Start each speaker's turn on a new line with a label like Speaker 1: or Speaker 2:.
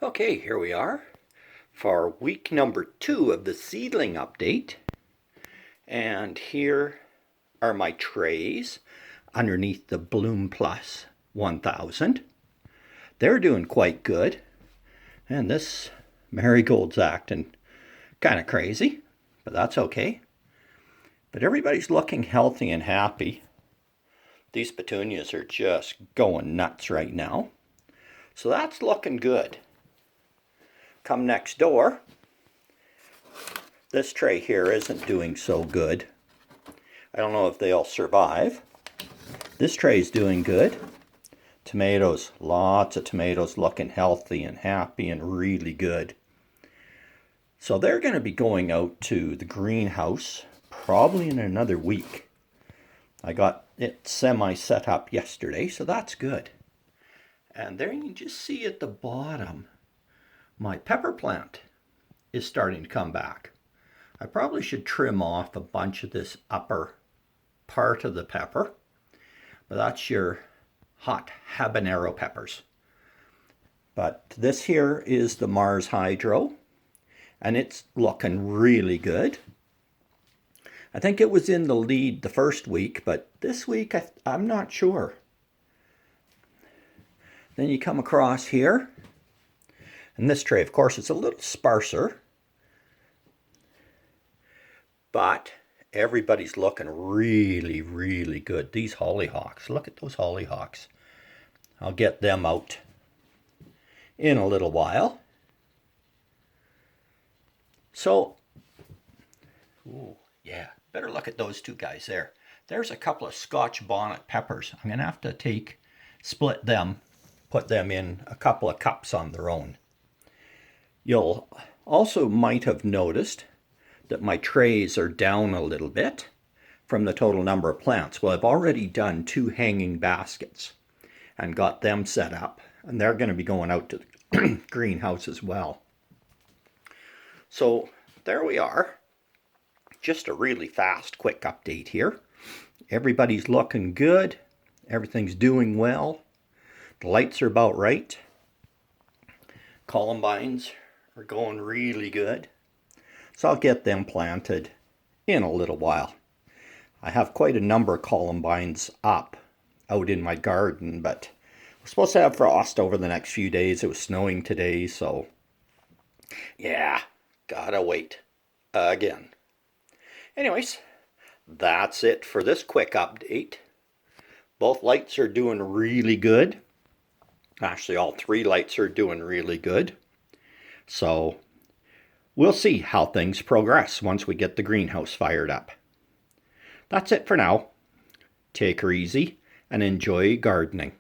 Speaker 1: Okay, here we are for week number 2 of the seedling update. And here are my trays underneath the Bloom Plus 1000. They're doing quite good. And this marigold's acting kind of crazy, but that's okay. But everybody's looking healthy and happy. These petunias are just going nuts right now. So that's looking good. Come next door, this tray here isn't doing so good. I don't know if they'll survive. This tray's doing good. Tomatoes, lots of tomatoes looking healthy and happy and really good. So they're going to be going out to the greenhouse probably in another week. I got it semi set up yesterday, so that's good. And there you can just see at the bottom, my pepper plant is starting to come back. I probably should trim off a bunch of this upper part of the pepper, but that's your hot habanero peppers. But this here is the Mars Hydro, and it's looking really good. I think it was in the lead the first week, but this week I'm not sure. Then you come across here, and this tray, of course, it's a little sparser, but everybody's looking really, really good. These hollyhocks, look at those hollyhocks. I'll get them out in a little while. So, ooh, yeah, better look at those two guys there. There's a couple of Scotch bonnet peppers. I'm going to have to split them, put them in a couple of cups on their own. You'll also might have noticed that my trays are down a little bit from the total number of plants. Well, I've already done 2 hanging baskets and got them set up, and they're going to be going out to the greenhouse as well. So there we are. Just a really fast, quick update here. Everybody's looking good. Everything's doing well. The lights are about right. Columbines are going really good. So I'll get them planted in a little while. I have quite a number of columbines up out in my garden, but we're supposed to have frost over the next few days. It was snowing today, so yeah, gotta wait again. Anyways, that's it for this quick update. Both lights are doing really good. Actually, all 3 lights are doing really good. So we'll see how things progress once we get the greenhouse fired up. That's it for now. Take her easy and enjoy gardening.